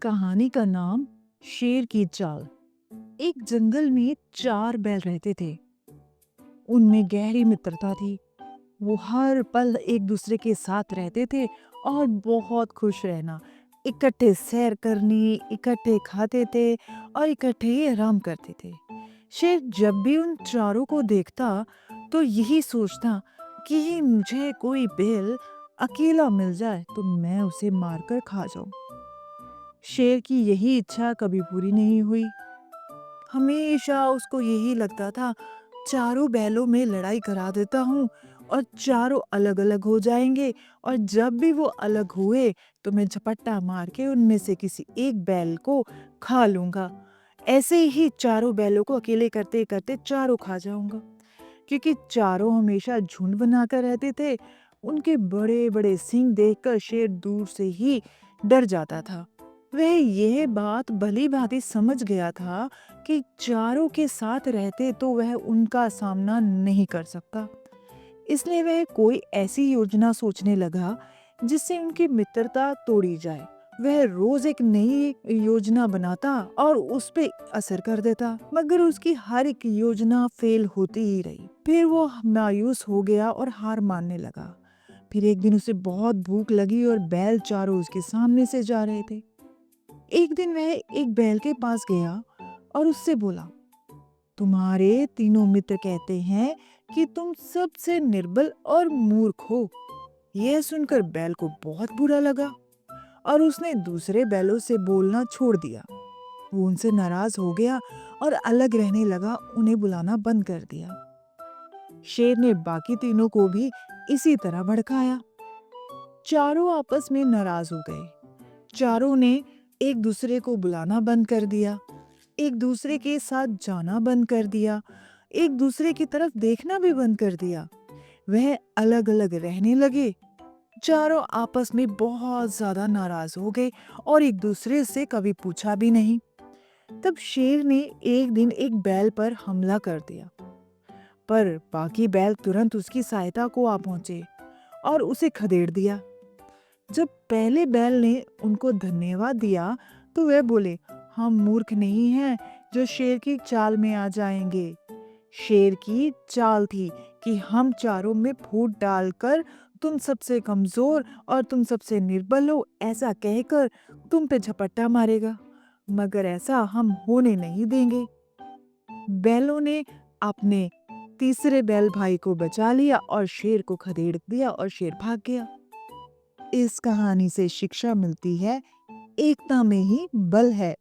कहानी का नाम शेर की चाल। एक जंगल में 4 बैल रहते थे। उनमें गहरी मित्रता थी। वो हर पल एक दूसरे के साथ रहते थे और बहुत खुश रहना। इकट्ठे सैर करनी, इकट्ठे खाते थे और इकट्ठे ही आराम करते थे। शेर जब भी उन चारों को देखता तो यही सोचता कि मुझे कोई बैल अकेला मिल जाए तो मैं उसे मारकर खा जाऊं। शेर की यही इच्छा कभी पूरी नहीं हुई। हमेशा उसको यही लगता था, चारों बैलों में लड़ाई करा देता हूँ और चारों अलग-अलग हो जाएंगे और जब भी वो अलग हुए तो मैं झपट्टा मार के उनमें से किसी एक बैल को खा लूँगा। ऐसे ही चारों बैलों को अकेले करते-करते चारों खा जाऊँगा। क्योंकि चारों हमेशा झुंड बनाकर रहते थे, उनके बड़े-बड़े सींग देखकर शेर दूर से ही डर जाता था। वह यह बात भली-भांति समझ गया था कि चारों के साथ रहते तो वह उनका सामना नहीं कर सकता। इसलिए वह कोई ऐसी योजना सोचने लगा जिससे उनकी मित्रता तोड़ी जाए। वह रोज एक नई योजना बनाता और उस पे असर कर देता, मगर उसकी हर एक योजना फेल होती ही रही। फिर वो मायूस हो गया और हार मानने लगा। फिर एक दिन उसे बहुत भूख लगी और बैल चारों उसके सामने से जा रहे थे। एक दिन वह एक बैल के पास गया और उससे बोला, तुम्हारे तीनों मित्र कहते हैं कि तुम सबसे निर्बल और मूर्ख हो। यह सुनकर बैल को बहुत बुरा लगा और उसने दूसरे बैलों से बोलना छोड़ दिया। वो उनसे नाराज हो गया और अलग रहने लगा, उन्हें बुलाना बंद कर दिया। शेर ने बाकी तीनों को भी इसी तरह भड़काया। चारों आपस में नाराज हो गए। चारों ने एक दूसरे को बुलाना बंद कर दिया, एक दूसरे के साथ जाना बंद कर दिया, एक दूसरे की तरफ देखना भी बंद कर दिया। वह अलग-अलग रहने लगे। चारों आपस में बहुत ज्यादा नाराज हो गए और एक दूसरे से कभी पूछा भी नहीं। तब शेर ने एक दिन एक बैल पर हमला कर दिया, पर बाकी बैल तुरंत उसकी सहायता को आ पहुंचे और उसे खदेड़ दिया। जब पहले बैल ने उनको धन्यवाद दिया तो वे बोले, हम मूर्ख नहीं हैं जो शेर की चाल में आ जाएंगे। शेर की चाल थी कि हम चारों में फूट डालकर तुम सबसे कमजोर और तुम सबसे निर्बल हो ऐसा कहकर तुम पे झपट्टा मारेगा, मगर ऐसा हम होने नहीं देंगे। बैलों ने अपने तीसरे बैल भाई को बचा लिया और शेर को खदेड़ दिया और शेर भाग गया। इस कहानी से शिक्षा मिलती है, एकता में ही बल है।